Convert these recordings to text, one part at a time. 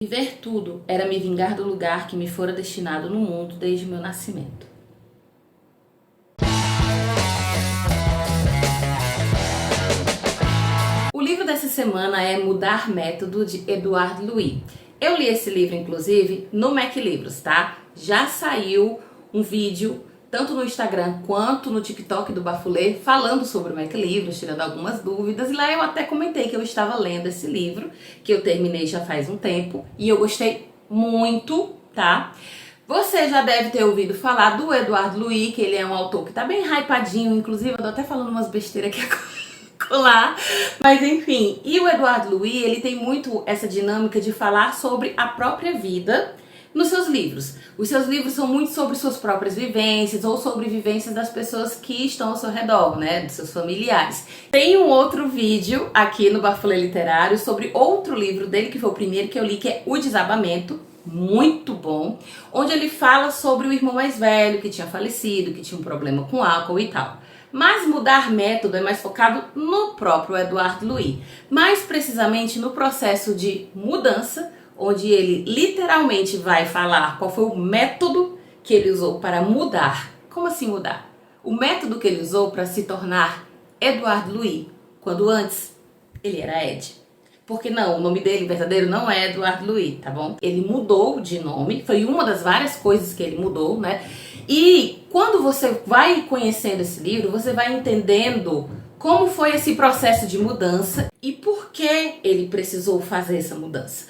Viver tudo era me vingar do lugar que me fora destinado no mundo desde meu nascimento. O livro dessa semana é Mudar Método, de Edouard Louis. Eu li esse livro, inclusive, no Mac Livros, tá? Já saiu um vídeo, tanto no Instagram quanto no TikTok do Bafulê, falando sobre o Mac Livros, tirando algumas dúvidas. E lá eu até comentei que eu estava lendo esse livro, que eu terminei já faz um tempo, e eu gostei muito, tá? Você já deve ter ouvido falar do Edouard Louis, que ele é um autor que tá bem hypadinho, inclusive eu tô até falando umas besteiras aqui agora. Mas enfim, e o Edouard Louis, ele tem muito essa dinâmica de falar sobre a própria vida nos seus livros. Os seus livros são muito sobre suas próprias vivências ou sobre vivências das pessoas que estão ao seu redor, né, dos seus familiares. Tem um outro vídeo aqui no Bafulê Literário sobre outro livro dele, que foi o primeiro que eu li, que é O Desabamento, muito bom, onde ele fala sobre o irmão mais velho que tinha falecido, que tinha um problema com álcool e tal. Mas Mudar Método é mais focado no próprio Edouard Louis, mais precisamente no processo de mudança, onde ele literalmente vai falar qual foi o método que ele usou para mudar. Como assim mudar? O método que ele usou para se tornar Edouard Louis, quando antes ele era Ed. Porque não, o nome dele verdadeiro não é Edouard Louis, tá bom? Ele mudou de nome, foi uma das várias coisas que ele mudou, né? E quando você vai conhecendo esse livro, você vai entendendo como foi esse processo de mudança e por que ele precisou fazer essa mudança.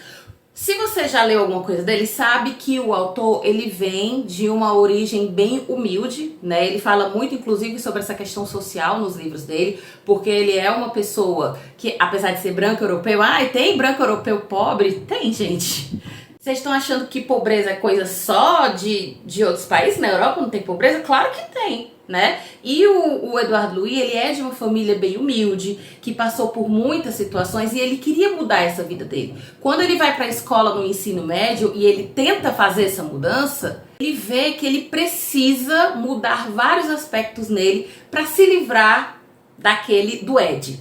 Se você já leu alguma coisa dele, sabe que o autor, ele vem de uma origem bem humilde, né? Ele fala muito, inclusive, sobre essa questão social nos livros dele, porque ele é uma pessoa que, apesar de ser branco europeu, tem branco europeu pobre? Tem, gente. Vocês estão achando que pobreza é coisa só de outros países? Na Europa não tem pobreza? Claro que tem, né? E o Edouard Louis, ele é de uma família bem humilde, que passou por muitas situações e ele queria mudar essa vida dele. Quando ele vai para a escola no ensino médio e ele tenta fazer essa mudança, ele vê que ele precisa mudar vários aspectos nele para se livrar do Ed,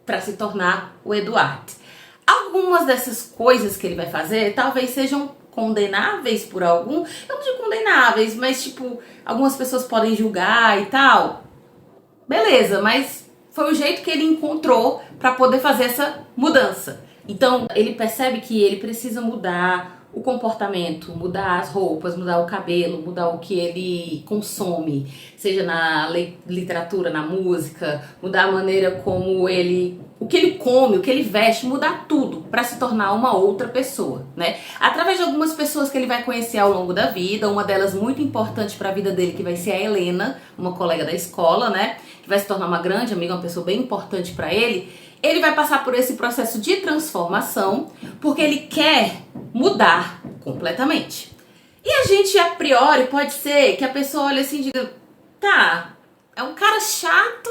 para se tornar o Edouard. Algumas dessas coisas que ele vai fazer talvez sejam condenáveis por algum, eu não digo condenáveis, mas tipo, algumas pessoas podem julgar e tal. Beleza, mas foi o jeito que ele encontrou para poder fazer essa mudança. Então, ele percebe que ele precisa mudar o comportamento, mudar as roupas, mudar o cabelo, mudar o que ele consome, seja na literatura, na música, mudar a maneira como o que ele come, o que ele veste, mudar tudo para se tornar uma outra pessoa, né? Através de algumas pessoas que ele vai conhecer ao longo da vida, uma delas muito importante para a vida dele, que vai ser a Helena, uma colega da escola, né? Que vai se tornar uma grande amiga, uma pessoa bem importante para ele. Ele vai passar por esse processo de transformação porque ele quer mudar completamente. E a gente, a priori, pode ser que a pessoa olhe assim e diga, tá, é um cara chato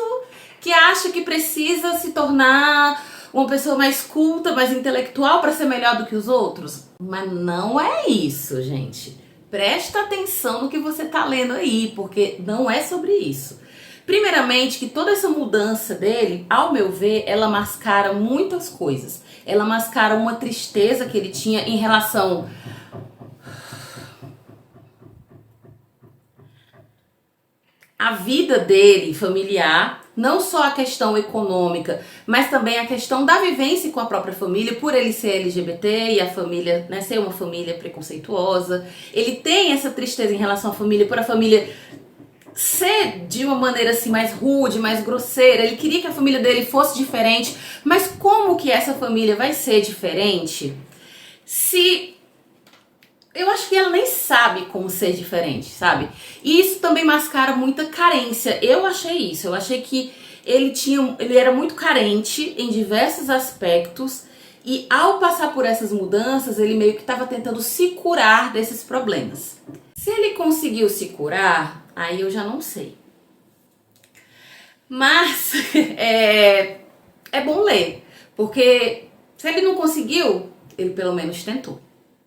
que acha que precisa se tornar uma pessoa mais culta, mais intelectual para ser melhor do que os outros. Mas não é isso, gente. Presta atenção no que você tá lendo aí, porque não é sobre isso. Primeiramente, que toda essa mudança dele, ao meu ver, ela mascara muitas coisas. Ela mascara uma tristeza que ele tinha em relação à vida dele familiar, não só a questão econômica, mas também a questão da vivência com a própria família, por ele ser LGBT e a família, né, ser uma família preconceituosa. Ele tem essa tristeza em relação à família, por a família ser de uma maneira assim mais rude, mais grosseira. Ele queria que a família dele fosse diferente, mas como que essa família vai ser diferente se eu acho que ela nem sabe como ser diferente, sabe? E isso também mascara muita carência. Eu achei isso, eu achei que ele era muito carente em diversos aspectos e ao passar por essas mudanças, ele meio que estava tentando se curar desses problemas. Se ele conseguiu se curar, aí eu já não sei. Mas é bom ler, porque se ele não conseguiu, ele pelo menos tentou.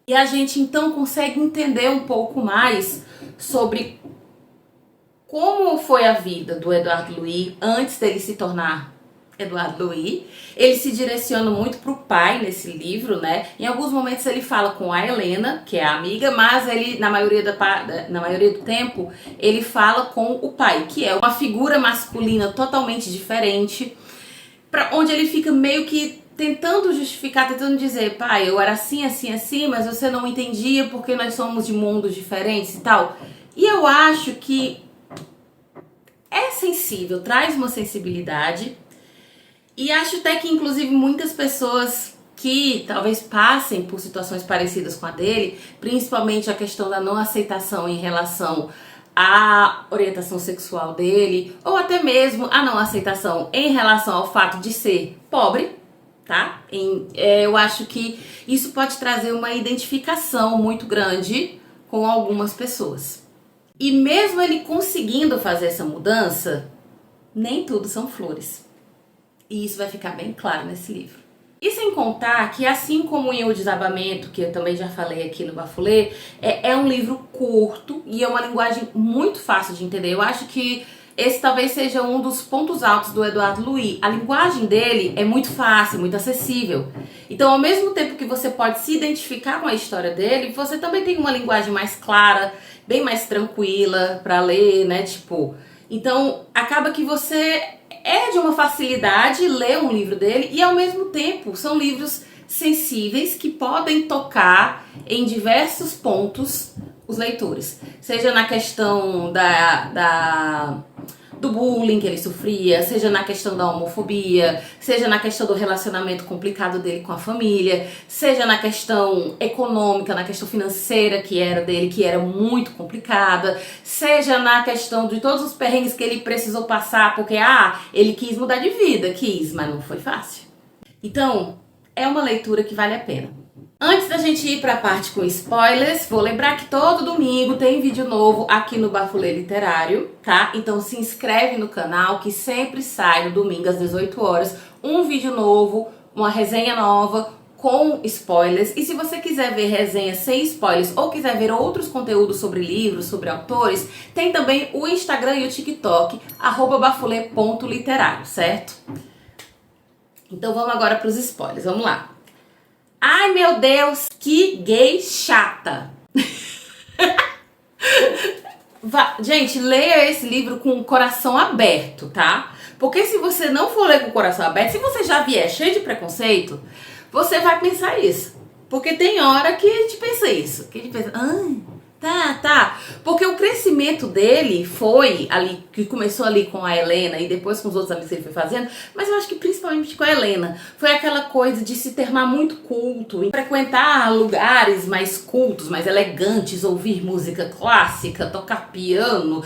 E a gente então consegue entender um pouco mais sobre como foi a vida do Edouard Louis antes dele se tornar Eduardo Louis. Ele se direciona muito pro pai nesse livro, né? Em alguns momentos ele fala com a Helena, que é a amiga, mas ele, na maioria do tempo, ele fala com o pai, que é uma figura masculina totalmente diferente, onde ele fica meio que tentando justificar, tentando dizer, pai, eu era assim, assim, assim, mas você não entendia porque nós somos de mundos diferentes e tal. E eu acho que é sensível, traz uma sensibilidade. E acho até que, inclusive, muitas pessoas que talvez passem por situações parecidas com a dele, principalmente a questão da não aceitação em relação à orientação sexual dele, ou até mesmo a não aceitação em relação ao fato de ser pobre, tá? Eu acho que isso pode trazer uma identificação muito grande com algumas pessoas. E mesmo ele conseguindo fazer essa mudança, nem tudo são flores. E isso vai ficar bem claro nesse livro. E sem contar que, assim como em O Desabamento, que eu também já falei aqui no Bafulê, é um livro curto e é uma linguagem muito fácil de entender. Eu acho que esse talvez seja um dos pontos altos do Eduardo Louis. A linguagem dele é muito fácil, muito acessível. Então, ao mesmo tempo que você pode se identificar com a história dele, você também tem uma linguagem mais clara, bem mais tranquila para ler, né? Então, acaba que você é de uma facilidade ler um livro dele e, ao mesmo tempo, são livros sensíveis que podem tocar em diversos pontos os leitores. Seja na questão do bullying que ele sofria, seja na questão da homofobia, seja na questão do relacionamento complicado dele com a família, seja na questão econômica, na questão financeira que era muito complicada, seja na questão de todos os perrengues que ele precisou passar, porque ele quis mudar de vida, mas não foi fácil. Então, é uma leitura que vale a pena. Antes da gente ir para a parte com spoilers, vou lembrar que todo domingo tem vídeo novo aqui no Bafulê Literário, tá? Então se inscreve no canal que sempre sai no domingo às 18 horas um vídeo novo, uma resenha nova com spoilers. E se você quiser ver resenhas sem spoilers ou quiser ver outros conteúdos sobre livros, sobre autores, tem também o Instagram e o TikTok, @bafulê.literário, certo? Então vamos agora para os spoilers, vamos lá. Ai, meu Deus, que gay chata. Gente, leia esse livro com o coração aberto, tá? Porque se você não for ler com o coração aberto, se você já vier cheio de preconceito, você vai pensar isso. Porque tem hora que a gente pensa isso. Que a gente pensa, tá. Porque o crescimento dele foi ali, que começou ali com a Helena e depois com os outros amigos que ele foi fazendo, mas eu acho que principalmente com a Helena, foi aquela coisa de se tornar muito culto, frequentar lugares mais cultos, mais elegantes, ouvir música clássica, tocar piano,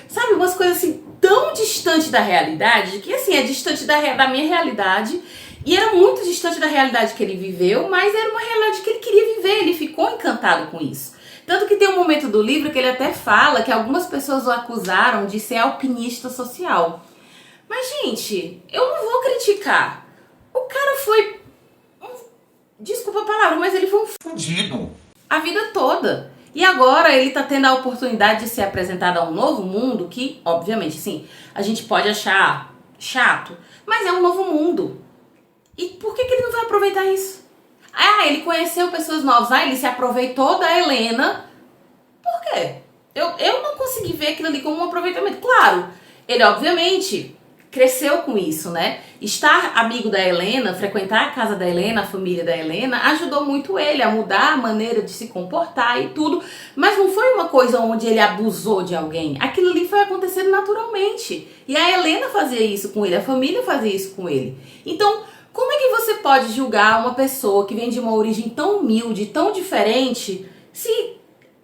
sabe, umas coisas assim tão distantes da realidade, que assim, é distante da minha realidade. E era muito distante da realidade que ele viveu, mas era uma realidade que ele queria viver, ele ficou encantado com isso. Tanto que tem um momento do livro que ele até fala que algumas pessoas o acusaram de ser alpinista social. Mas, gente, eu não vou criticar. O cara foi... Desculpa a palavra, mas ele foi um fudido a vida toda. E agora ele tá tendo a oportunidade de ser apresentado a um novo mundo que, obviamente, sim, a gente pode achar chato, mas é um novo mundo. E por que ele não vai aproveitar isso? Ele conheceu pessoas novas. Ele se aproveitou da Helena. Por quê? Eu não consegui ver aquilo ali como um aproveitamento. Claro, ele obviamente cresceu com isso, né? Estar amigo da Helena, frequentar a casa da Helena, a família da Helena, ajudou muito ele a mudar a maneira de se comportar e tudo. Mas não foi uma coisa onde ele abusou de alguém. Aquilo ali foi acontecendo naturalmente. E a Helena fazia isso com ele, a família fazia isso com ele. Então, como é que você pode julgar uma pessoa que vem de uma origem tão humilde, tão diferente, se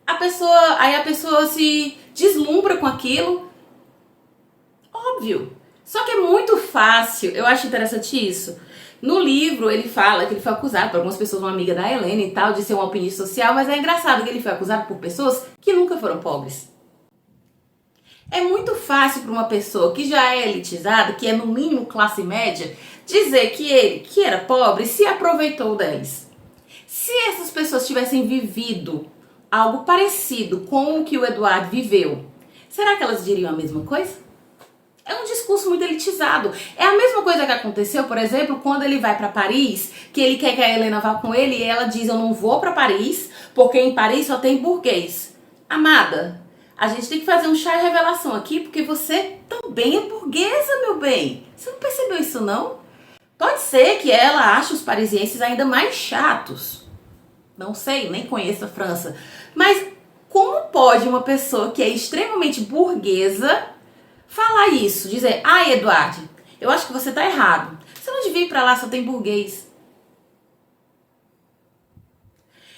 a pessoa se deslumbra com aquilo? Óbvio. Só que é muito fácil, eu acho interessante isso. No livro ele fala que ele foi acusado por algumas pessoas, uma amiga da Helena e tal, de ser um alpinista social, mas é engraçado que ele foi acusado por pessoas que nunca foram pobres. É muito fácil para uma pessoa que já é elitizada, que é no mínimo classe média, dizer que ele, que era pobre, se aproveitou deles. Se essas pessoas tivessem vivido algo parecido com o que o Eduardo viveu, será que elas diriam a mesma coisa? É um discurso muito elitizado. É a mesma coisa que aconteceu, por exemplo, quando ele vai pra Paris, que ele quer que a Helena vá com ele e ela diz: eu não vou pra Paris, porque em Paris só tem burguês. Amada, a gente tem que fazer um chá de revelação aqui, porque você também é burguesa, meu bem. Você não percebeu isso, não? Pode ser que ela ache os parisienses ainda mais chatos. Não sei, nem conheço a França. Mas como pode uma pessoa que é extremamente burguesa falar isso? Dizer: ai, Eduardo, eu acho que você tá errado. Você não devia ir pra lá, só tem burguês.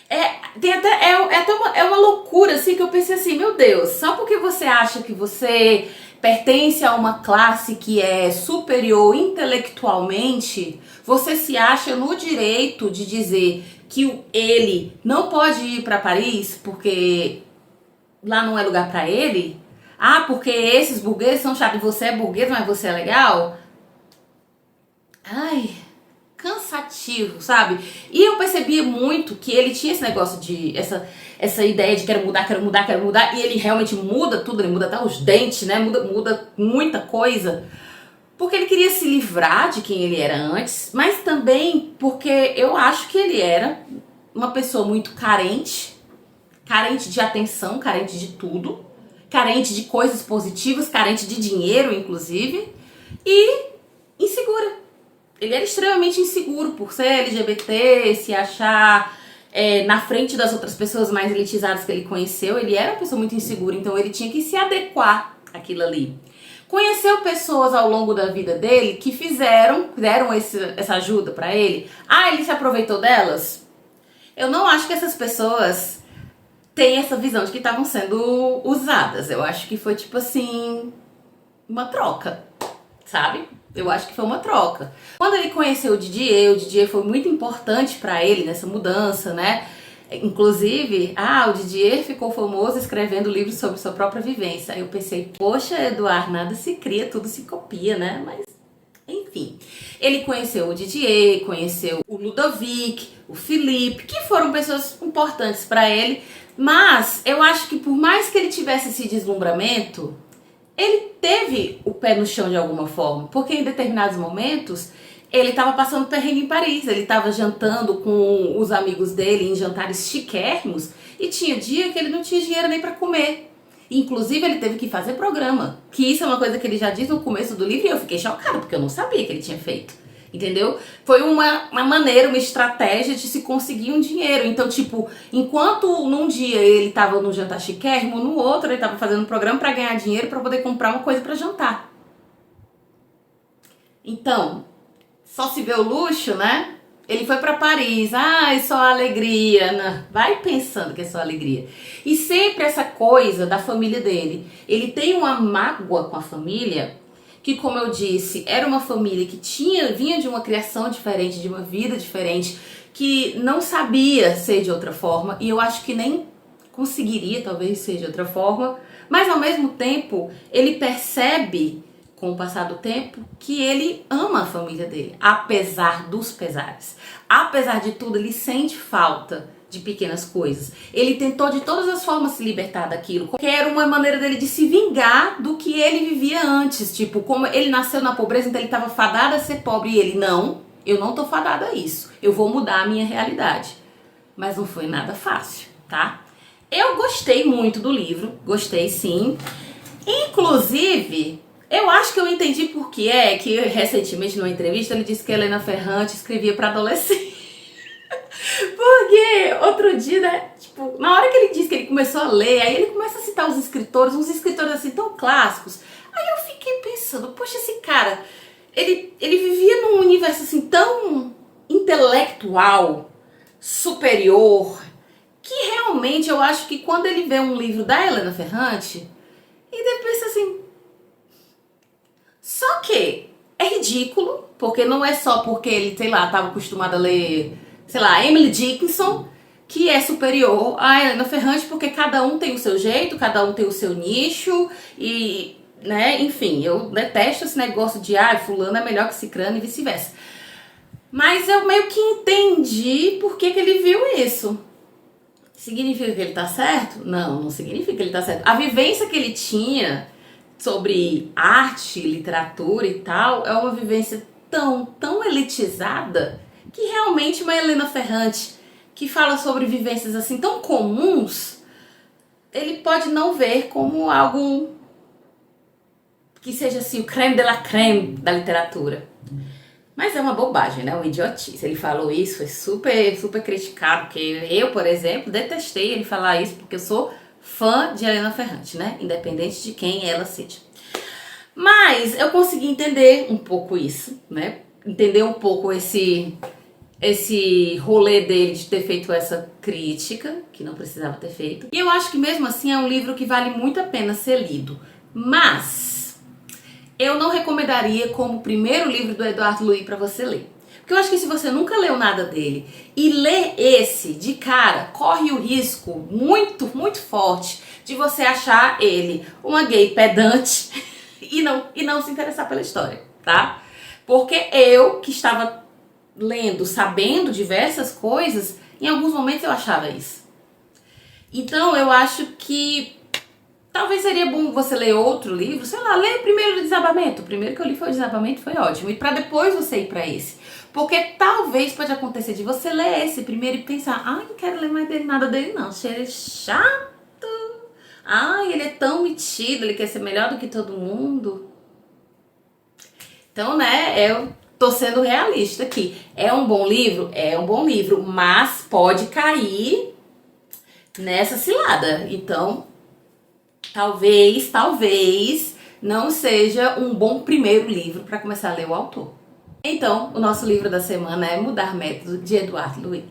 É uma loucura, assim, que eu pensei assim: meu Deus, só porque você acha que você pertence a uma classe que é superior intelectualmente, você se acha no direito de dizer que ele não pode ir para Paris porque lá não é lugar para ele? Ah, porque esses burgueses são chatos. Você é burguês, mas você é legal? Ai, cansativo, sabe? E eu percebia muito que ele tinha esse negócio de essa ideia de quero mudar, quero mudar, quero mudar, e ele realmente muda tudo, ele muda até os dentes, né? Muda muita coisa. Porque ele queria se livrar de quem ele era antes, mas também porque eu acho que ele era uma pessoa muito carente, carente de atenção, carente de tudo, carente de coisas positivas, carente de dinheiro, inclusive, e insegura. Ele era extremamente inseguro por ser LGBT, se achar na frente das outras pessoas mais elitizadas que ele conheceu. Ele era uma pessoa muito insegura, então ele tinha que se adequar àquilo ali. Conheceu pessoas ao longo da vida dele que deram essa ajuda pra ele. Ah, ele se aproveitou delas? Eu não acho que essas pessoas têm essa visão de que estavam sendo usadas. Eu acho que foi tipo assim, uma troca, sabe? Eu acho que foi uma troca. Quando ele conheceu o Didier foi muito importante pra ele nessa mudança, né? Inclusive, o Didier ficou famoso escrevendo livros sobre sua própria vivência. Aí eu pensei: poxa, Eduardo, nada se cria, tudo se copia, né? Mas, enfim. Ele conheceu o Didier, conheceu o Ludovic, o Philippe, que foram pessoas importantes pra ele. Mas eu acho que por mais que ele tivesse esse deslumbramento, ele teve o pé no chão de alguma forma, porque em determinados momentos ele estava passando perrengue em Paris, ele estava jantando com os amigos dele em jantares chiquérrimos e tinha dia que ele não tinha dinheiro nem para comer. Inclusive ele teve que fazer programa, que isso é uma coisa que ele já diz no começo do livro e eu fiquei chocada, porque eu não sabia que ele tinha feito. Entendeu? Foi uma maneira, uma estratégia de se conseguir um dinheiro. Então, tipo, enquanto num dia ele tava no jantar chiquérrimo, no outro ele tava fazendo um programa pra ganhar dinheiro pra poder comprar uma coisa pra jantar. Então, só se vê o luxo, né? Ele foi pra Paris, ai, só alegria, né? Vai pensando que é só alegria. E sempre essa coisa da família dele. Ele tem uma mágoa com a família, que, como eu disse, era uma família que vinha de uma criação diferente, de uma vida diferente, que não sabia ser de outra forma, e eu acho que nem conseguiria talvez ser de outra forma, mas ao mesmo tempo ele percebe, com o passar do tempo, que ele ama a família dele, apesar dos pesares. Apesar de tudo, ele sente falta de pequenas coisas. Ele tentou de todas as formas se libertar daquilo, que era uma maneira dele de se vingar do que ele vivia antes. Tipo, como ele nasceu na pobreza, então ele estava fadado a ser pobre, e ele: não, eu não tô fadado a isso, eu vou mudar a minha realidade. Mas não foi nada fácil, tá? Eu gostei muito do livro, gostei sim. Inclusive, eu acho que eu entendi por que recentemente numa entrevista ele disse que a Helena Ferrante escrevia para adolescente. Porque outro dia, né, tipo, na hora que ele disse que ele começou a ler, aí ele começa a citar os escritores, uns escritores assim tão clássicos. Aí eu fiquei pensando: poxa, esse cara, ele vivia num universo assim tão intelectual, superior, que realmente eu acho que quando ele vê um livro da Helena Ferrante, ele pensa assim. Só que é ridículo, porque não é só porque ele, sei lá, estava acostumado a ler, sei lá, Emily Dickinson, que é superior a Helena Ferrante, porque cada um tem o seu jeito, cada um tem o seu nicho e, né, enfim, eu detesto esse negócio de fulano é melhor que cicrano e vice-versa. Mas eu meio que entendi por que ele viu isso. Significa que ele tá certo? Não, não significa que ele tá certo. A vivência que ele tinha sobre arte, literatura e tal, é uma vivência tão elitizada que realmente uma Helena Ferrante que fala sobre vivências assim tão comuns, ele pode não ver como algo que seja assim o creme de la creme da literatura. Mas é uma bobagem, né? Uma idiotice. Ele falou isso, foi super criticado, porque eu, por exemplo, detestei ele falar isso, porque eu sou fã de Helena Ferrante, né? Independente de quem ela seja. Mas eu consegui entender um pouco isso, né? Entender um pouco esse rolê dele de ter feito essa crítica, que não precisava ter feito. E eu acho que mesmo assim é um livro que vale muito a pena ser lido. Mas eu não recomendaria como primeiro livro do Edouard Louis para você ler. Porque eu acho que se você nunca leu nada dele e lê esse de cara, corre o risco muito forte de você achar ele uma gay pedante e não se interessar pela história, tá? Porque eu, que estava lendo, sabendo diversas coisas, em alguns momentos eu achava isso. Então eu acho que talvez seria bom você ler outro livro, sei lá, lê primeiro o Desabamento. O primeiro que eu li foi o Desabamento, foi ótimo. E pra depois você ir pra esse. Porque talvez pode acontecer de você ler esse primeiro e pensar, ai, não quero ler mais nada dele não, achei ele chato. Ai, ele é tão metido, ele quer ser melhor do que todo mundo. Então, né, eu tô sendo realista aqui. É um bom livro? É um bom livro, mas pode cair nessa cilada. Então, talvez não seja um bom primeiro livro para começar a ler o autor. Então, o nosso livro da semana é Mudar Método, de Edouard Louis.